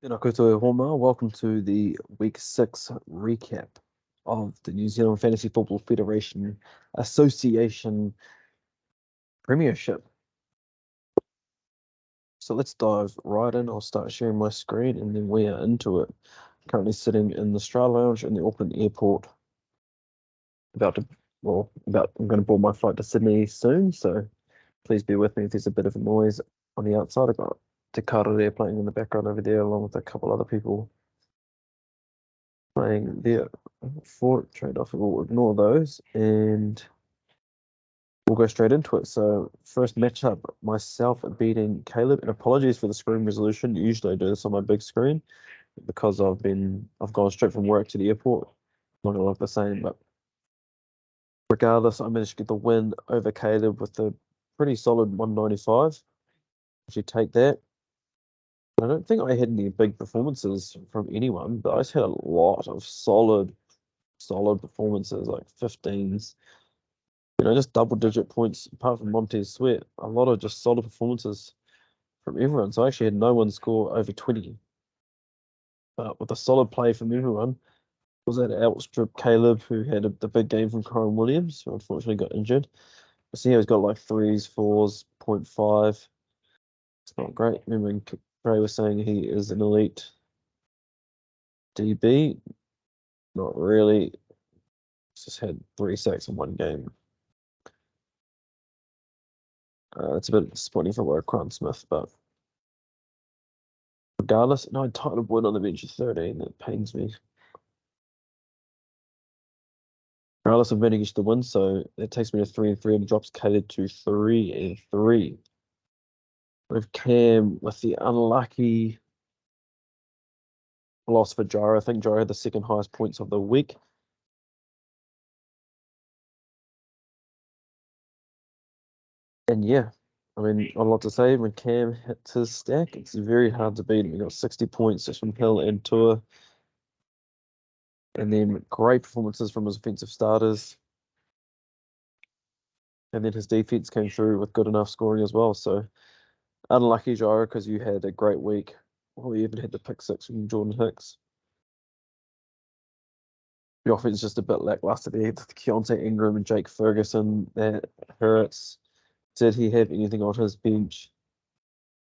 Tēnā koutou e Homa. Welcome to the Week 6 recap of the New Zealand Fantasy Football Federation Association Premiership. So let's dive right in. I'll start sharing my screen and then we are into it. Currently sitting in the Stra Lounge in the Auckland Airport. I'm going to board my flight to Sydney soon, so please bear with me if there's a bit of a noise on the outside. I've got Te Karere playing in the background over there along with a couple other people playing there for trade-off. We'll ignore those and we'll go straight into it. So first matchup, myself beating Caleb, and apologies for the screen resolution. Usually I do this on my big screen because I've gone straight from work to the airport. Not gonna look the same, but regardless, I managed to get the win over Caleb with a pretty solid 195. If you take that. I don't think I had any big performances from anyone, but I just had a lot of solid performances, like 15s. Just double-digit points, apart from Montez Sweat. A lot of just solid performances from everyone. So I actually had no one score over 20. But with a solid play from everyone, was that outstrip Caleb, who had the big game from Kyron Williams, who unfortunately got injured. I see how he's got like 3s, 4s, 0.5. It's not great. Remember, Gray was saying he is an elite DB. Not really. Just had 3 sacks in one game. It's a bit disappointing for Warren Smith, but regardless, no title win on the bench of 13. That pains me. Regardless of managing to win, so it takes me to 3-3 and drops Caleb to 3-3. With Cam with the unlucky loss for Jara. I think Jara had the second highest points of the week. And yeah, I mean, not a lot to say. When Cam hits his stack, it's very hard to beat him. He got 60 points just from Hill and Tour. And then great performances from his offensive starters. And then his defense came through with good enough scoring as well. So unlucky, Jara, because you had a great week. Well, you even had the pick 6 from Jordan Hicks. The offense is just a bit lackluster there. Keontae Ingram and Jake Ferguson, that hurts. Did he have anything on his bench?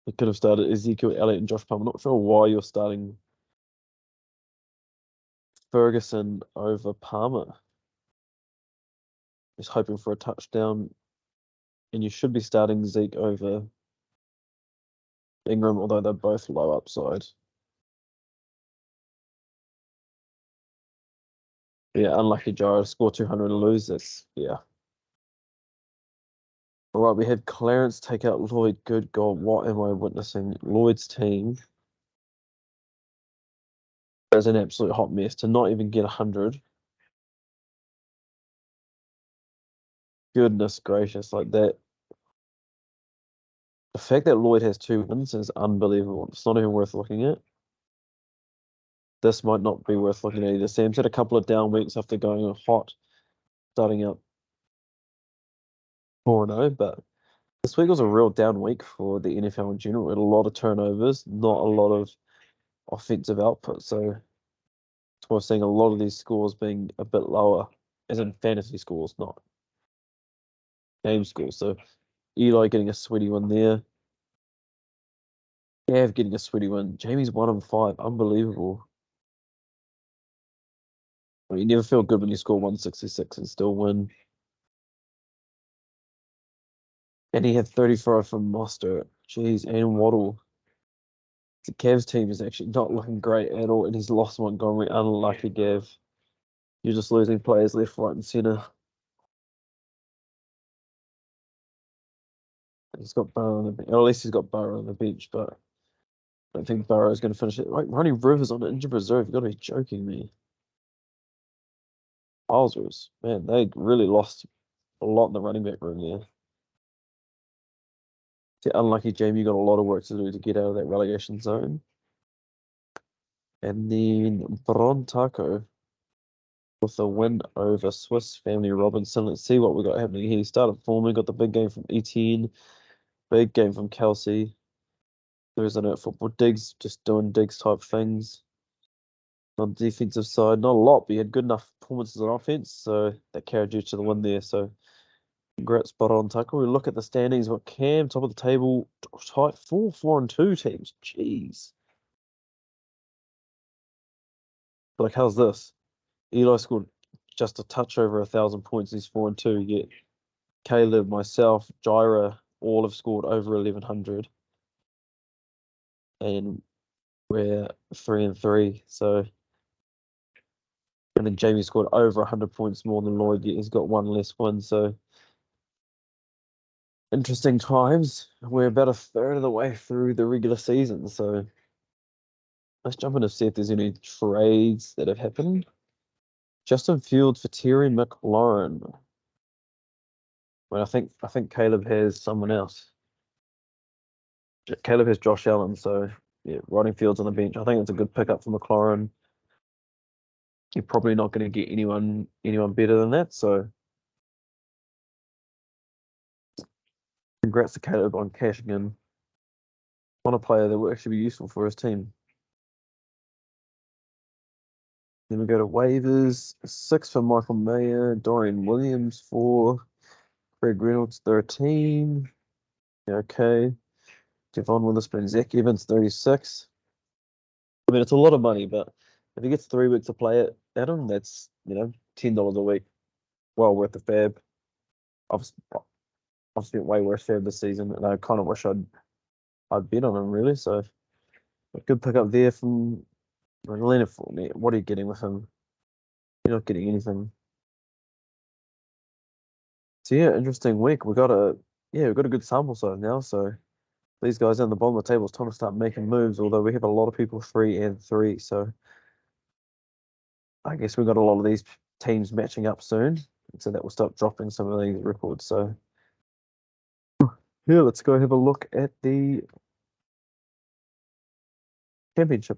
He could have started Ezekiel Elliott and Josh Palmer. I'm not sure why you're starting Ferguson over Palmer. Just hoping for a touchdown. And you should be starting Zeke over Ingram, although they're both low upside. Yeah, unlucky Jara. Score 200 and lose this. Yeah. All right, we had Clarence take out Lloyd. Good God, what am I witnessing? Lloyd's team is an absolute hot mess. To not even get 100. Goodness gracious, like that. The fact that Lloyd has 2 wins is unbelievable. It's not even worth looking at. This might not be worth looking at either. Sam's had a couple of down weeks after going hot, starting out 4-0, but this week was a real down week for the NFL in general. We had a lot of turnovers, not a lot of offensive output. So we're seeing a lot of these scores being a bit lower, as in fantasy scores, not game scores. So Eli getting a sweaty one there. Gav getting a sweaty one. Jamie's 1-5. Unbelievable. I mean, you never feel good when you score 166 and still win. And he had 35 from Mostert. Jeez, and Waddle. The Cavs team is actually not looking great at all, and he's lost Montgomery. Unlucky Gav. You're just losing players left, right, and centre. He's got Burrow on the bench. Or at least he's got Burrow on the bench, but I don't think Burrow is going to finish it. Like, Ronnie Rivers on injured reserve. You've got to be joking me. Wowzers. Man, they really lost a lot in the running back room there. See, unlucky Jamie, you got a lot of work to do to get out of that relegation zone. And then Bron Taco with a win over Swiss Family Robinson. Let's see what we got happening here. He started forming, got the big game from Etienne, big game from Kelsey. Thursday Night Football. Diggs just doing Diggs type things. On the defensive side, not a lot, but he had good enough performances on offense, so that carried you to the win there. So great spot on tackle. We look at the standings. We've got Cam top of the table, tight 4-4-2 teams. Jeez. Like, how's this? Eli scored just a touch over 1,000 points. He's 4-2. Yet Caleb, myself, Gyra, all have scored over 1,100, and we're 3-3. So, and then Jamie scored over 100 points more than Lloyd. Yet he's got one less win. So, interesting times. We're about a third of the way through the regular season. So, let's jump in to see if there's any trades that have happened. Justin Fields for Terry McLaurin. Well, I think Caleb has someone else. Caleb has Josh Allen, so yeah, Rodney Fields on the bench. I think it's a good pickup for McLaurin. You're probably not going to get anyone better than that. So congrats to Caleb on cashing in on a player that will actually be useful for his team. Then we go to waivers. 6 for Michael Mayer, Dorian Williams 4, Craig Reynolds 13. Yeah, okay. Devon Witherspoon, Zach Evans 36. I mean, it's a lot of money, but if he gets 3 weeks to play it, Adam, that's $10 a week, well worth the fab. I've I've spent way worse fab this season, and I kind of wish I'd bet on him really. So a good pickup there from Leonard Fournette. What are you getting with him? You're not getting anything. So yeah, interesting week. We've got a good sample size now. So these guys down the bottom of the table, it's time to start making moves. Although we have a lot of people 3-3, so I guess we've got a lot of these teams matching up soon, so that will start dropping some of these records. So yeah, let's go have a look at the championship.